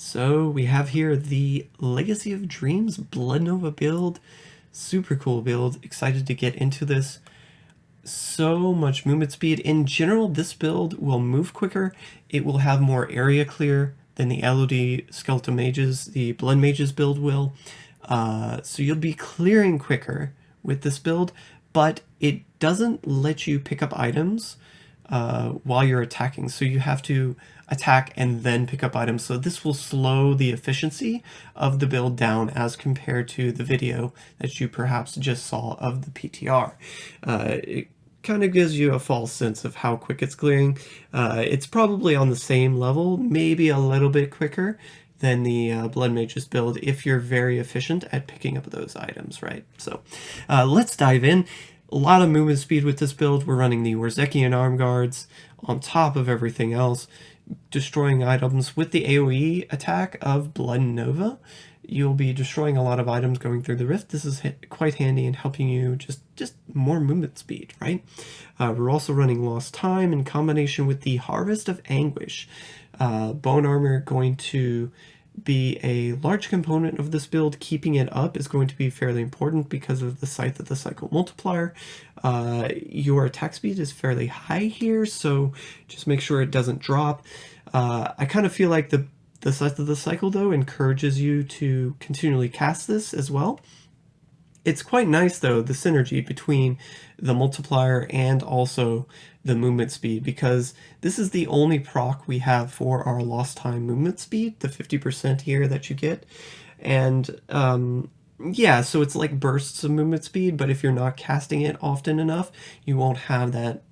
So we have here the Legacy of Dreams Blood Nova build. Super cool build. Excited to get into this. So much movement speed. In general, this build will move quicker. It will have more area clear than the LoD Skeletal Mages, the Blood Mages build will. So you'll be clearing quicker with this build, but it doesn't let you pick up items while you're attacking. So you have to attack and then pick up items. So this will slow the efficiency of the build down as compared to the video that you perhaps just saw of the PTR. It kind of gives you a false sense of how quick it's clearing. It's probably on the same level, maybe a little bit quicker than the Blood Mages build if you're very efficient at picking up those items, right? So let's dive in. A lot of movement speed with this build. We're running the Warzekian Arm Guards on top of everything else, destroying items with the AoE attack of Blood Nova. You'll be destroying a lot of items going through the rift. This is quite handy in helping you just more movement speed, right? We're also running Lost Time in combination with the Harvest of Anguish. Bone Armor going to be a large component of this build. Keeping it up is going to be fairly important because of the Scythe of the Cycle multiplier. Your attack speed is fairly high here, so just make sure it doesn't drop. I kind of feel like the Scythe of the Cycle, though, encourages you to continually cast this as well. It's quite nice, though, the synergy between the multiplier and also the movement speed, because this is the only proc we have for our Lost Time movement speed, the 50% here that you get. And yeah, so it's like bursts of movement speed, but if you're not casting it often enough, you won't have that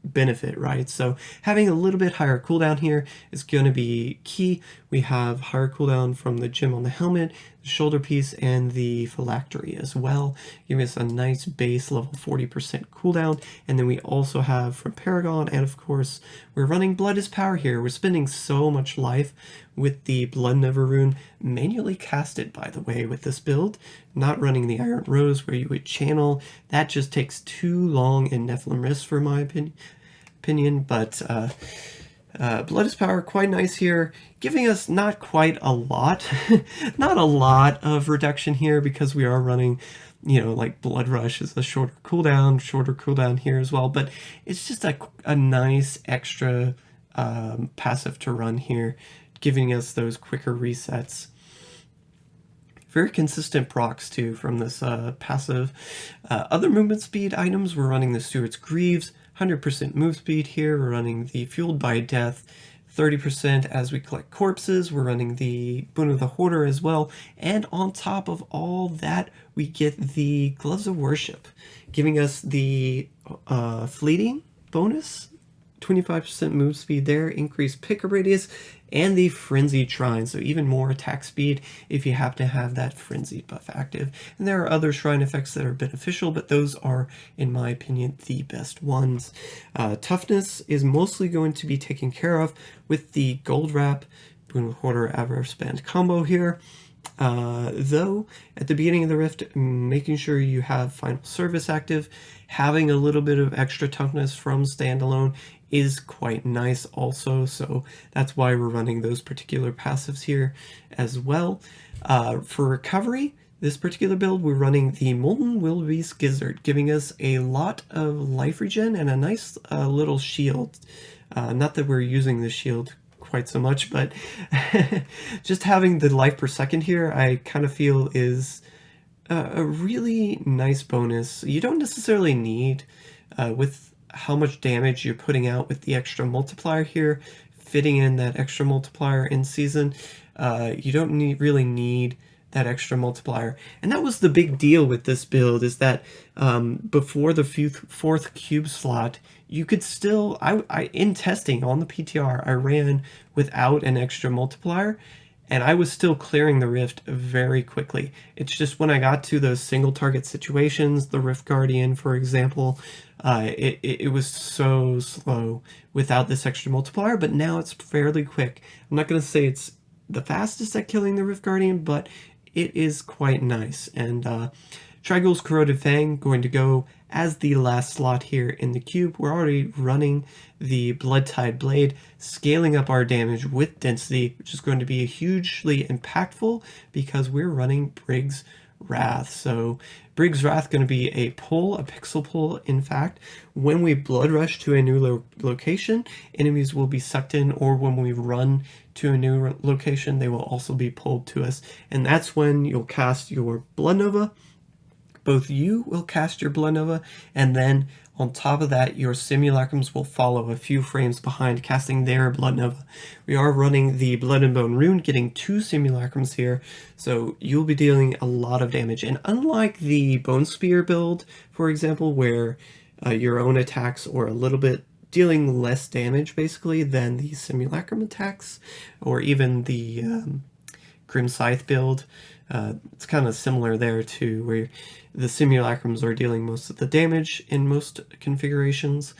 benefit, right? So having a little bit higher cooldown here is going to be key. We have higher cooldown from the gem on the helmet, the shoulder piece, and the phylactery as well, giving us a nice base level 40% cooldown. And then we also have from Paragon, and of course we're running Blood is Power here. We're spending so much life with the Blood Nova rune, manually casted, by the way, with this build, not running the Iron Rose where you would channel. That just takes too long in Nephilim Risk, for my opinion, but Blood is Power, quite nice here, giving us not quite a lot, not a lot of reduction here, because we are running, you know, like Blood Rush is a shorter cooldown here as well, but it's just a nice extra passive to run here, giving us those quicker resets. Very consistent procs too from this passive. Other movement speed items, we're running the Steward's Greaves, 100% move speed here. We're running the Fueled by Death, 30% as we collect corpses. We're running the Boon of the Hoarder as well. And on top of all that, we get the Gloves of Worship, giving us the Fleeting bonus, 25% move speed there, increased pick radius, and the Frenzied Shrine, so even more attack speed if you happen to have that Frenzied buff active. And there are other shrine effects that are beneficial, but those are, in my opinion, the best ones. Toughness is mostly going to be taken care of with the Gold Wrap, Boon of Hoarder, Avarice Band combo here. Though, at the beginning of the Rift, making sure you have Final Service active, having a little bit of extra toughness from standalone is quite nice also, so that's why we're running those particular passives here as well. For recovery, this particular build, we're running the Molten Wildebeest Gizzard, giving us a lot of life regen and a nice little shield. Not that we're using the shield quite so much, but just having the life per second here, I kind of feel is a really nice bonus. You don't necessarily need, with how much damage you're putting out with the extra multiplier here, fitting in that extra multiplier in season, you don't really need that extra multiplier. And that was the big deal with this build, is that before the fourth cube slot, you could still, in testing on the PTR, I ran without an extra multiplier, and I was still clearing the Rift very quickly. It's just when I got to those single target situations, the Rift Guardian, for example, it was so slow without this extra multiplier, but now it's fairly quick. I'm not going to say it's the fastest at killing the Rift Guardian, but it is quite nice. And Trigul's Corroded Fang going to go as the last slot here in the cube, we're already running the Blood Tide Blade, scaling up our damage with density, which is going to be hugely impactful because we're running Brigg's Wrath. So Brigg's Wrath going to be a pull, a pixel pull. In fact, when we blood rush to a new location, enemies will be sucked in, or when we run to a new location, they will also be pulled to us. And that's when you'll cast your Blood Nova. Both you will cast your Blood Nova, and then on top of that, your Simulacrums will follow a few frames behind, casting their Blood Nova. We are running the Blood and Bone rune, getting 2 Simulacrums here, so you'll be dealing a lot of damage. And unlike the Bone Spear build, for example, where your own attacks are a little bit dealing less damage, basically, than the Simulacrum attacks, or even the Grim Scythe build, it's kind of similar there too, where the Simulacrums are dealing most of the damage in most configurations.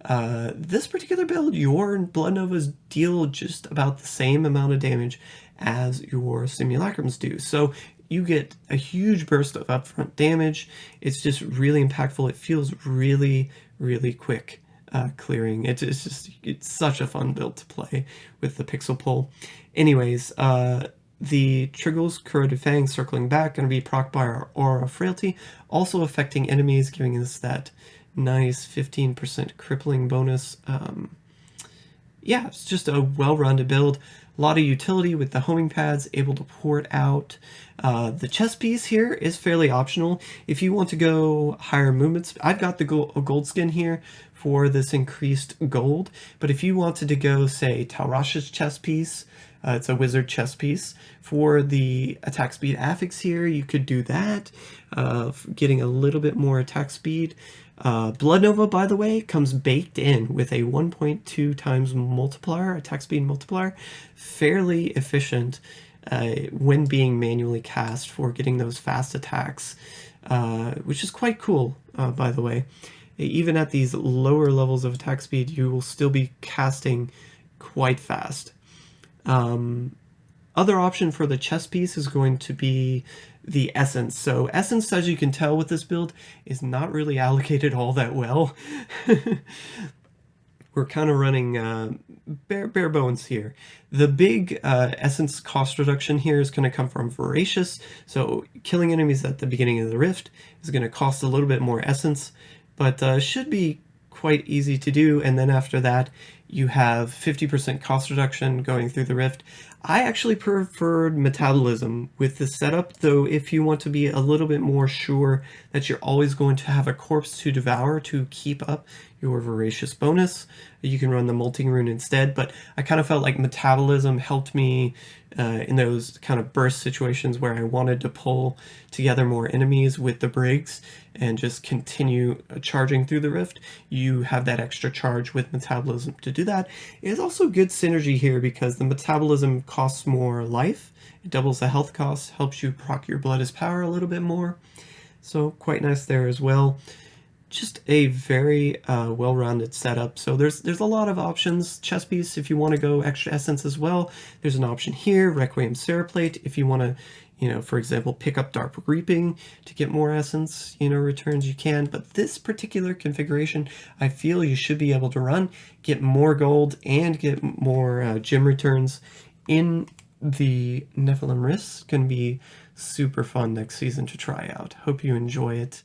This particular build, your Blood Novas deal just about the same amount of damage as your Simulacrums do. So you get a huge burst of upfront damage. It's just really impactful. It feels really, really quick. Clearing. It's such a fun build to play with the pixel pull. Anyways, the Triggle's Corroded Fang circling back, going to be proc by our Aura Frailty, also affecting enemies, giving us that nice 15% crippling bonus. Yeah, it's just a well-rounded build. A lot of utility with the homing pads, able to port out. The chest piece here is fairly optional. If you want to go higher movements, I've got the gold skin here for this increased gold, but if you wanted to go, say, Talrash's chest piece, it's a wizard chest piece, for the attack speed affix here, you could do that, getting a little bit more attack speed. Blood Nova, by the way, comes baked in with a 1.2 times multiplier, attack speed multiplier, fairly efficient when being manually cast for getting those fast attacks, which is quite cool, by the way. Even at these lower levels of attack speed, you will still be casting quite fast. Other option for the chest piece is going to be the Essence. So Essence, as you can tell with this build, is not really allocated all that well. We're kind of running bare bones here. The big Essence cost reduction here is going to come from Voracious. So killing enemies at the beginning of the Rift is going to cost a little bit more Essence, but should be quite easy to do. And then after that, you have 50% cost reduction going through the Rift. I actually preferred Metabolism with this setup, though if you want to be a little bit more sure that you're always going to have a corpse to devour to keep up your Voracious bonus, you can run the Molting Rune instead. But I kind of felt like Metabolism helped me in those kind of burst situations where I wanted to pull together more enemies with the Briggs and just continue charging through the Rift. You have that extra charge with Metabolism to do that. It is also good synergy here because the Metabolism costs more life. It doubles the health cost, helps you proc your Blood as Power a little bit more. So quite nice there as well. Just a very well-rounded setup. So there's a lot of options. Chest piece, if you want to go extra essence as well, there's an option here. Requiem Serraplate, if you want to, for example, pick up Dark Reaping to get more essence, returns, you can. But this particular configuration, I feel you should be able to run, get more gold, and get more gem returns in the Nephilim Risks. Going to be super fun next season to try out. Hope you enjoy it.